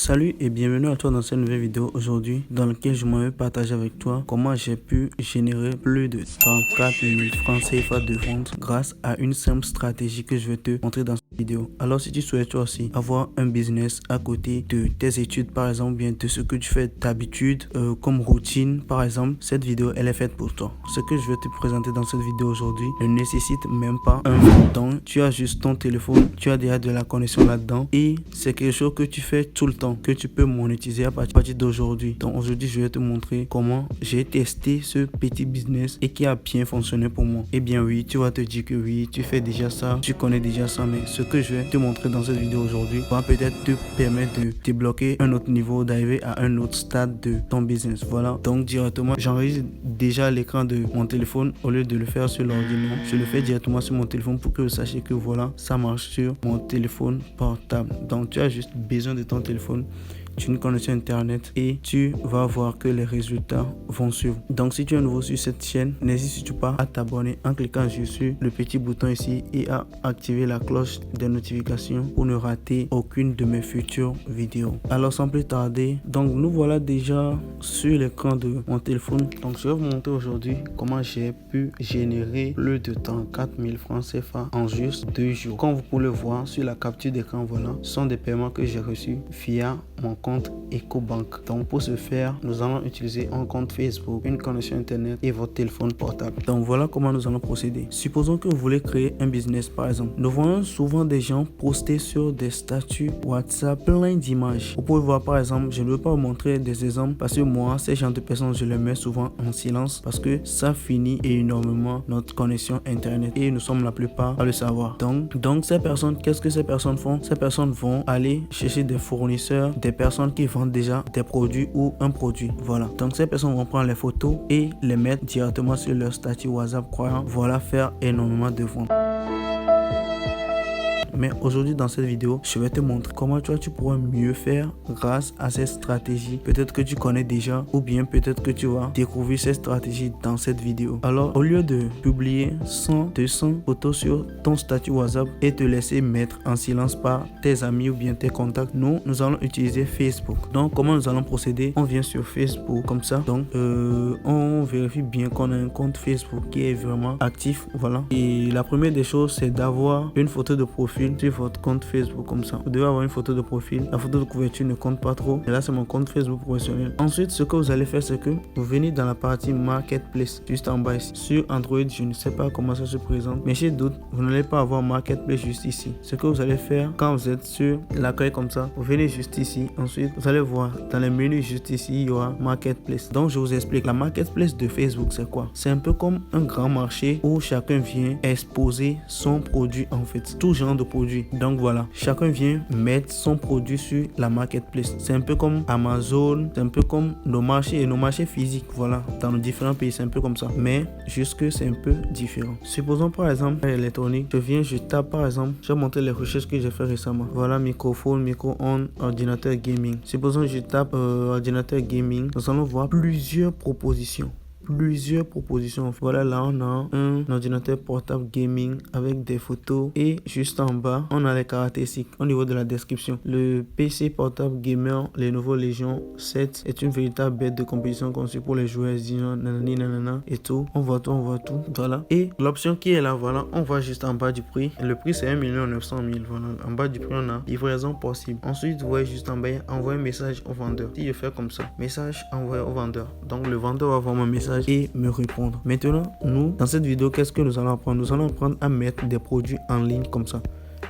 Salut et bienvenue à toi dans cette nouvelle vidéo aujourd'hui dans laquelle je vais partager avec toi comment j'ai pu générer plus de 34 000 francs CFA de vente grâce à une simple stratégie que je vais te montrer dans cette vidéo. Alors si tu souhaites toi aussi avoir un business à côté de tes études par exemple, bien de ce que tu fais d'habitude comme routine par exemple, cette vidéo elle est faite pour toi. Ce que je vais te présenter dans cette vidéo aujourd'hui ne nécessite même pas un temps. Tu as juste ton téléphone, tu as déjà de la connexion là-dedans et c'est quelque chose que tu fais tout le temps, que tu peux monétiser à partir d'aujourd'hui. Donc aujourd'hui je vais te montrer comment j'ai testé ce petit business et qui a bien fonctionné pour moi. Et bien oui, tu vas te dire que oui, tu fais déjà ça, tu connais déjà ça, mais ce que je vais te montrer dans cette vidéo aujourd'hui va peut-être te permettre de débloquer un autre niveau, d'arriver à un autre stade de ton business. Voilà, donc directement j'enregistre déjà l'écran de mon téléphone au lieu de le faire sur l'ordinateur. Je le fais directement sur mon téléphone pour que vous sachiez que voilà, ça marche sur mon téléphone portable. Donc tu as juste besoin de ton téléphone, une connexion internet et tu vas voir que les résultats vont suivre. Donc si tu es nouveau sur cette chaîne, n'hésite pas à t'abonner en cliquant sur le petit bouton ici et à activer la cloche des notifications pour ne rater aucune de mes futures vidéos. Alors sans plus tarder, donc nous voilà déjà sur l'écran de mon téléphone. Donc je vais vous montrer aujourd'hui comment j'ai pu générer plus de 34 000 francs CFA en juste 2 jours. Comme vous pouvez le voir sur la capture d'écran, voilà, ce sont des paiements que j'ai reçus via mon compte EcoBank. Donc pour ce faire, nous allons utiliser un compte Facebook, une connexion internet et votre téléphone portable. Donc voilà comment nous allons procéder. Supposons que vous voulez créer un business par exemple. Nous voyons souvent des gens poster sur des statuts WhatsApp plein d'images. Vous pouvez voir par exemple, je ne veux pas vous montrer des exemples parce que moi, ces gens de personnes, je les mets souvent en silence parce que ça finit énormément notre connexion internet et nous sommes la plupart à le savoir. Donc ces personnes, qu'est-ce que ces personnes font? Ces personnes vont aller chercher des fournisseurs, des personnes qui vendent déjà des produits ou un produit. Voilà. Donc ces personnes vont prendre les photos et les mettre directement sur leur statut WhatsApp croyant voilà faire énormément de ventes. Mais aujourd'hui dans cette vidéo, je vais te montrer comment tu pourras mieux faire grâce à cette stratégie. Peut-être que tu connais déjà ou bien peut-être que tu vas découvrir cette stratégie dans cette vidéo. Alors au lieu de publier 100, 200 photos sur ton statut WhatsApp et te laisser mettre en silence par tes amis ou bien tes contacts, nous allons utiliser Facebook. Donc comment nous allons procéder? On vient sur Facebook comme ça. Donc on vérifie bien qu'on a un compte Facebook qui est vraiment actif. Voilà. Et la première des choses, c'est d'avoir une photo de profil sur votre compte Facebook comme ça. Vous devez avoir une photo de profil. La photo de couverture ne compte pas trop. Et là, c'est mon compte Facebook professionnel. Ensuite, ce que vous allez faire, c'est que vous venez dans la partie Marketplace, juste en bas ici. Sur Android, je ne sais pas comment ça se présente, mais chez d'autres, vous n'allez pas avoir Marketplace juste ici. Ce que vous allez faire quand vous êtes sur l'accueil comme ça, vous venez juste ici. Ensuite, vous allez voir dans les menus juste ici, il y aura Marketplace. Donc, je vous explique. La Marketplace de Facebook, c'est quoi? C'est un peu comme un grand marché où chacun vient exposer son produit en fait. Tout genre de produit. Donc voilà, chacun vient mettre son produit sur la marketplace. C'est un peu comme Amazon, c'est un peu comme nos marchés et nos marchés physiques. Voilà, dans nos différents pays, c'est un peu comme ça. Mais juste que c'est un peu différent. Supposons par exemple l'électronique, je tape par exemple, je vais montrer les recherches que j'ai fait récemment. Voilà, microphone, micro-ondes, ordinateur gaming. Supposons je tape ordinateur gaming, nous allons voir plusieurs propositions. Voilà, là on a un ordinateur portable gaming avec des photos et juste en bas on a les caractéristiques au niveau de la description. Le PC portable gamer Lenovo Legion 7 est une véritable bête de compétition conçue pour les joueurs nanana et tout. On voit tout. Voilà. Et l'option qui est là, voilà, on voit juste en bas du prix. Le prix c'est 1 900 000. Voilà. En bas du prix on a livraison possible. Ensuite vous voyez juste en bas envoyer un message au vendeur. Si je fais comme ça, message envoyé au vendeur. Donc le vendeur va voir mon message et me répondre. Maintenant, nous, dans cette vidéo, qu'est-ce que nous allons apprendre? Nous allons apprendre à mettre des produits en ligne comme ça.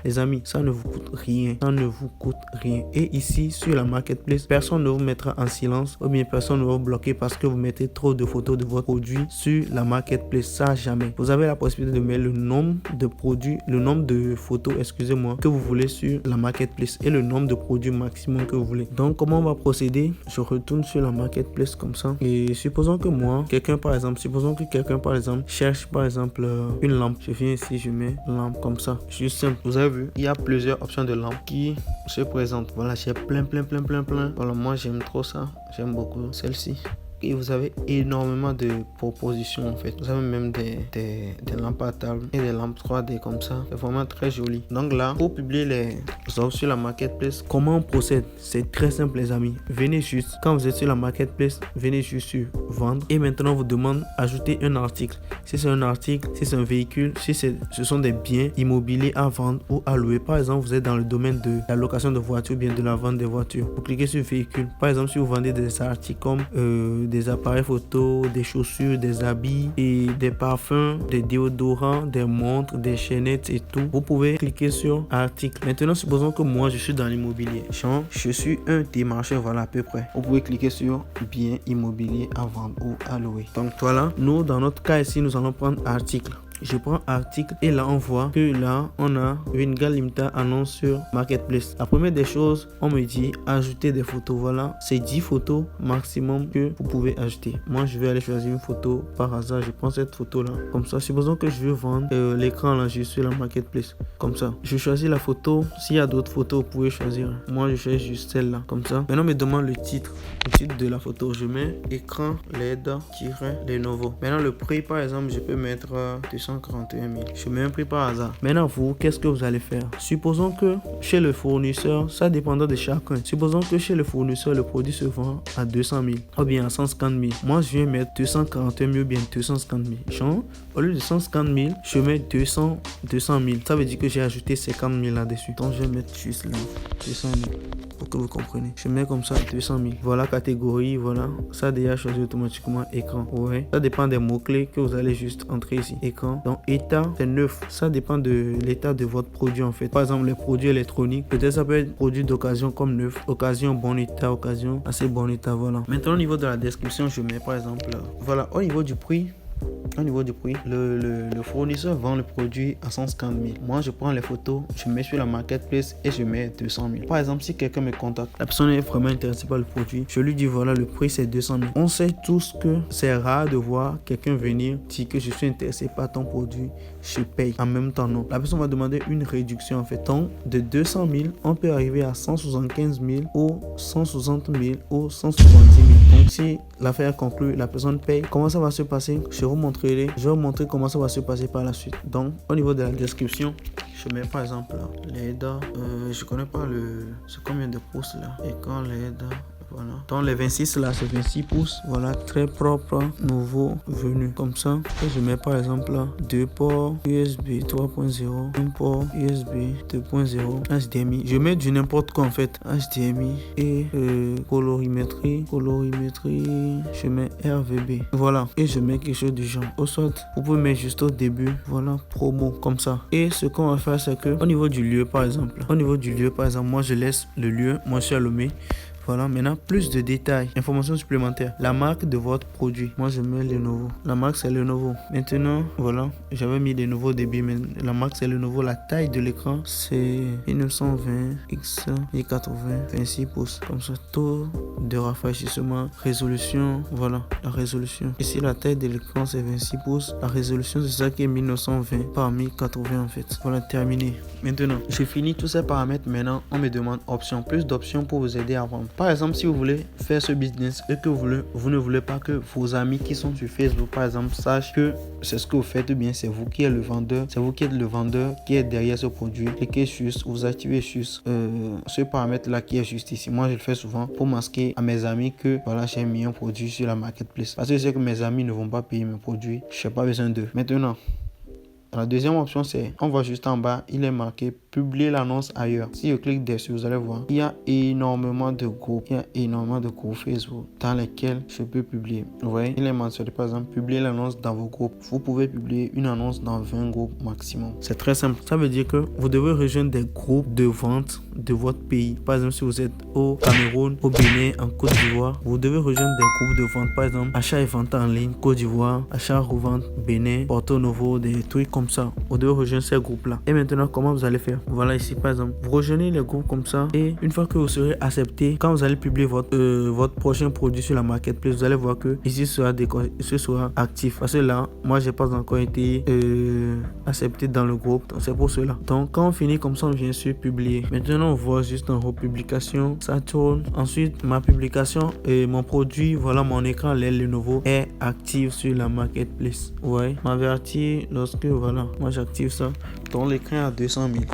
Les amis, ça ne vous coûte rien. Et ici, sur la marketplace, personne ne vous mettra en silence ou bien personne ne va vous bloquer parce que vous mettez trop de photos de votre produit sur la marketplace. Ça, jamais. Vous avez la possibilité de mettre le nombre de produits, le nombre de photos, excusez-moi, que vous voulez sur la marketplace et le nombre de produits maximum que vous voulez. Donc, comment on va procéder? Je retourne sur la marketplace comme ça. Et supposons que quelqu'un par exemple cherche par exemple une lampe. Je viens ici, je mets lampe comme ça. Juste simple. Vous avez vu, il y a plusieurs options de lampes qui se présentent. Voilà, j'ai plein. Voilà, moi j'aime trop ça. J'aime beaucoup celle-ci. et vous avez énormément de propositions en fait. Vous avez même des lampes à table et des lampes 3D comme ça. C'est vraiment très joli. Donc là, pour publier les offres sur la marketplace, comment on procède? C'est très simple les amis. Venez juste, quand vous êtes sur la marketplace, venez juste sur vendre et maintenant on vous demande ajouter un article. Si c'est un article, si c'est un véhicule, si ce sont des biens immobiliers à vendre ou à louer. Par exemple, vous êtes dans le domaine de la location de voitures ou bien de la vente des voitures. Vous cliquez sur véhicule. Par exemple, si vous vendez des articles comme des appareils photo, des chaussures, des habits et des parfums, des déodorants, des montres, des chaînettes et tout, vous pouvez cliquer sur article. Maintenant, supposons que moi je suis dans l'immobilier. Je suis un démarcheur, voilà à peu près. Vous pouvez cliquer sur biens immobiliers à vendre ou à louer. Donc voilà, nous dans notre cas ici, nous allons prendre article. Je prends article et là on voit que là on a une Wingal Limited annonce sur Marketplace. La première des choses, on me dit ajouter des photos. Voilà, c'est 10 photos maximum que vous pouvez ajouter. Moi je vais aller choisir une photo par hasard. Je prends cette photo là. Comme ça, supposons que je veux vendre l'écran là, je suis sur la Marketplace. Comme ça, je choisis la photo. S'il y a d'autres photos, vous pouvez choisir. Moi je choisis juste celle-là. Comme ça. Maintenant on me demande le titre de la photo. Je mets écran LED-Lenovo. Maintenant le prix par exemple, je peux mettre 241 000. Je mets un prix par hasard. Maintenant, vous, qu'est-ce que vous allez faire? Supposons que chez le fournisseur, ça dépendra de chacun. Supposons que chez le fournisseur, le produit se vend à 200 000 ou bien à 150 000. Moi, je viens mettre 241 000 ou bien 250 000. Genre, au lieu de 150 000, je mets 200 000. Ça veut dire que j'ai ajouté 50 000 là-dessus. Donc, je vais mettre juste là 200 000. Pour que vous compreniez. Je mets comme ça 200 000. Voilà catégorie, voilà. Ça a déjà choisi automatiquement écran. Ouais. Ça dépend des mots-clés que vous allez juste entrer ici. Écran. Donc état, c'est neuf. Ça dépend de l'état de votre produit en fait. Par exemple, les produits électroniques, peut-être ça peut être produit d'occasion comme neuf. Occasion bon état, occasion assez bon état, voilà. Maintenant au niveau de la description, je mets par exemple, voilà, au niveau du prix. Au niveau du prix, le fournisseur vend le produit à 150 000. Moi, je prends les photos, je mets sur la marketplace et je mets 200 000. Par exemple, si quelqu'un me contacte, la personne est vraiment intéressée par le produit, je lui dis voilà, le prix c'est 200 000. On sait tous que c'est rare de voir quelqu'un venir dire que je suis intéressé par ton produit, je paye. En même temps, non. La personne va demander une réduction en fait. Donc, de 200 000, on peut arriver à 175 000 ou 160 000 ou 170 000. Donc, si l'affaire est conclue, la personne paye. Comment ça va se passer? Je vais vous montrer comment ça va se passer par la suite. Donc, au niveau de la description, je mets par exemple là, LED. Je connais pas c'est combien de pouces là? Et quand LED. Voilà. Dans les 26 là, c'est 26 pouces. Voilà, très propre, nouveau, venu. Comme ça. Et je mets par exemple là, 2 ports USB 3.0, un port USB 2.0, HDMI. Je mets du n'importe quoi en fait. HDMI et colorimétrie. Je mets RVB. Voilà. Et je mets quelque chose du genre. Au soit, vous pouvez mettre juste au début. Voilà, promo. Comme ça. Et ce qu'on va faire, c'est que au niveau du lieu, par exemple. Moi je laisse le lieu. Moi je suis à Lomé. Voilà, maintenant plus de détails, informations supplémentaires. La marque de votre produit. Moi, je mets Lenovo. La marque, c'est Lenovo. Maintenant, voilà, j'avais mis Lenovo au début, mais la marque, c'est Lenovo. La taille de l'écran, c'est 1920 x 1080, 26 pouces. Comme ça, taux de rafraîchissement, résolution. Voilà, la résolution. Ici, la taille de l'écran, c'est 26 pouces. La résolution, c'est ça qui est 1920 par 1080 en fait. Voilà, terminé. Maintenant, j'ai fini tous ces paramètres. Maintenant, on me demande options, plus d'options pour vous aider à vendre. Par exemple, si vous voulez faire ce business et que vous ne voulez pas que vos amis qui sont sur Facebook, par exemple, sachent que c'est ce que vous faites, ou bien c'est vous qui êtes le vendeur, c'est vous qui êtes le vendeur qui est derrière ce produit, cliquez juste, vous activez juste ce paramètre-là qui est juste ici. Moi, je le fais souvent pour masquer à mes amis que voilà, j'ai mis un produit sur la marketplace. Parce que je sais que mes amis ne vont pas payer mes produits. Je n'ai pas besoin d'eux. Maintenant, la deuxième option, c'est, on voit juste en bas, il est marqué publier l'annonce ailleurs. Si je clique dessus, vous allez voir, il y a énormément de groupes. Facebook dans lesquels je peux publier. Vous voyez, il est mentionné par exemple, publier l'annonce dans vos groupes. Vous pouvez publier une annonce dans 20 groupes maximum. C'est très simple. Ça veut dire que vous devez rejoindre des groupes de vente de votre pays. Par exemple, si vous êtes au Cameroun, au Bénin, en Côte d'Ivoire, vous devez rejoindre des groupes de vente. Par exemple, achat et vente en ligne, Côte d'Ivoire, achat, revente, Bénin, Porto Novo, des trucs comme ça. Vous devez rejoindre ces groupes-là. Et maintenant, comment vous allez faire? Voilà ici, par exemple, vous rejoignez les groupes comme ça. Et une fois que vous serez accepté, quand vous allez publier votre prochain produit sur la marketplace, vous allez voir que ici ce sera actif. Parce que là, moi, j'ai pas encore été accepté dans le groupe. Donc, c'est pour cela. Donc, quand on finit comme ça, on vient sur publier. Maintenant, on voit juste en haut publication. Ça tourne. Ensuite, ma publication et mon produit, voilà, mon écran LED Lenovo est actif sur la marketplace. Ouais, m'avertir lorsque, voilà, moi j'active ça. Donc, l'écran est à 200 000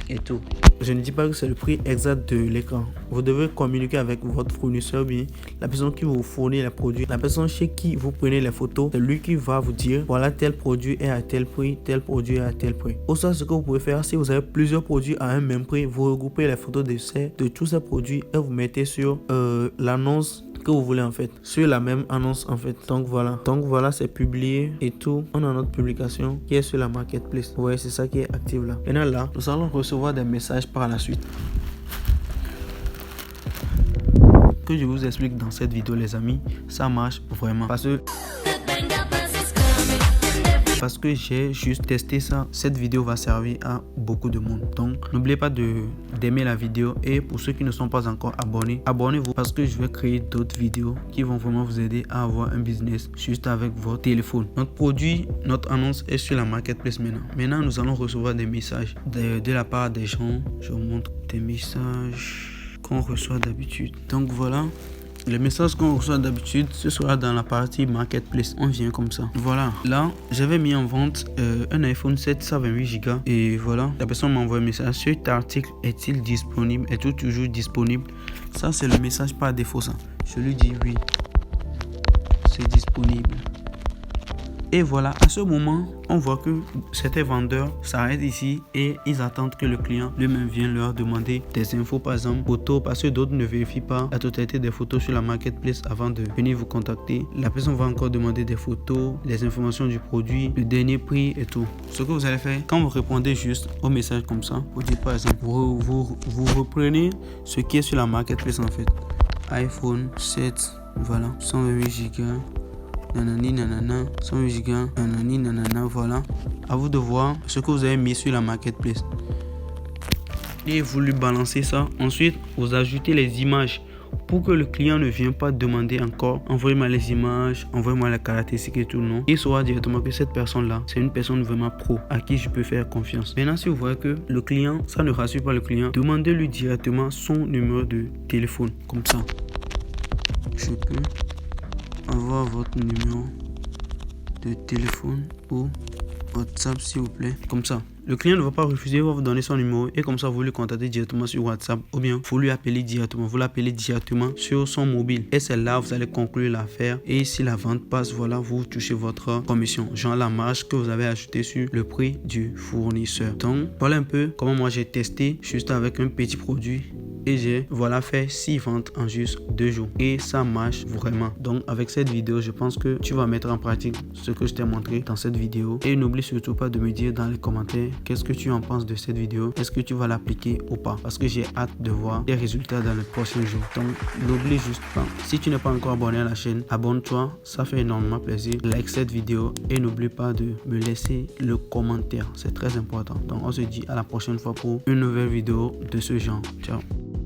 et tout. Je ne dis pas que c'est le prix exact de l'écran. Vous devez communiquer avec votre fournisseur, bien la personne qui vous fournit les produits, la personne chez qui vous prenez les photos. C'est lui qui va vous dire voilà, tel produit est à tel prix, tel produit est à tel prix. Pour ça, ce que vous pouvez faire, si vous avez plusieurs produits à un même prix, vous regroupez les photos de tous ces produits et vous mettez sur l'annonce que vous voulez en fait, sur la même annonce en fait. Donc voilà, c'est publié et tout. On a notre publication qui est sur la marketplace. Ouais, c'est ça qui est actif là. Maintenant là, nous allons recevoir des messages par la suite. Que je vous explique dans cette vidéo les amis, ça marche vraiment parce que j'ai juste testé ça. Cette vidéo va servir à beaucoup de monde. Donc n'oubliez pas d'aimer la vidéo, et pour ceux qui ne sont pas encore abonnés, abonnez-vous parce que je vais créer d'autres vidéos qui vont vraiment vous aider à avoir un business juste avec votre téléphone. Notre produit, notre annonce est sur la marketplace maintenant. Maintenant nous allons recevoir des messages de la part des gens. Je vous montre des messages qu'on reçoit d'habitude. Donc voilà, les messages qu'on reçoit d'habitude, ce sera dans la partie marketplace. On vient comme ça. Voilà, là j'avais mis en vente un iPhone 7 128 Go et voilà, la personne m'a envoyé un message: cet article est-il disponible, est-il toujours disponible? Ça c'est le message par défaut. Ça, je lui dis oui, c'est disponible. Et voilà, à ce moment, on voit que certains vendeurs s'arrêtent ici et ils attendent que le client lui-même vienne leur demander des infos, par exemple photos, parce que d'autres ne vérifient pas la totalité des photos sur la marketplace avant de venir vous contacter. La personne va encore demander des photos, les informations du produit, le dernier prix et tout. Ce que vous allez faire, quand vous répondez juste au message comme ça, vous dites par exemple, vous reprenez ce qui est sur la marketplace en fait. iPhone 7, voilà, 128 Go. Nanani nanana, 108 Go, nanani nanana, voilà. À vous de voir ce que vous avez mis sur la marketplace et vous lui balancez ça. Ensuite, vous ajoutez les images pour que le client ne vienne pas demander encore envoyez-moi les images, envoyez-moi les caractéristiques et tout. Non, il saura directement que cette personne là c'est une personne vraiment pro à qui je peux faire confiance. Maintenant, si vous voyez que le client, ça ne rassure pas le client, demandez-lui directement son numéro de téléphone. Comme ça, je peux avoir votre numéro de téléphone ou WhatsApp s'il vous plaît. Comme ça, le client ne va pas refuser, il va vous donner son numéro et comme ça vous le contactez directement sur WhatsApp ou bien vous lui appelez directement, vous l'appelez directement sur son mobile et c'est là vous allez conclure l'affaire. Et si la vente passe, voilà, vous touchez votre commission, genre la marge que vous avez ajoutée sur le prix du fournisseur. Donc voilà un peu comment moi j'ai testé juste avec un petit produit et j'ai voilà fait 6 ventes en juste 2 jours et ça marche vraiment. Donc avec cette vidéo, je pense que tu vas mettre en pratique ce que je t'ai montré dans cette vidéo et n'oublie surtout pas de me dire dans les commentaires qu'est-ce que tu en penses de cette vidéo, est-ce que tu vas l'appliquer ou pas, parce que j'ai hâte de voir les résultats dans les prochains jours. Donc n'oublie juste pas, si tu n'es pas encore abonné à la chaîne, abonne-toi, ça fait énormément plaisir. Like cette vidéo et n'oublie pas de me laisser le commentaire, c'est très important. Donc on se dit à la prochaine fois pour une nouvelle vidéo de ce genre. Ciao.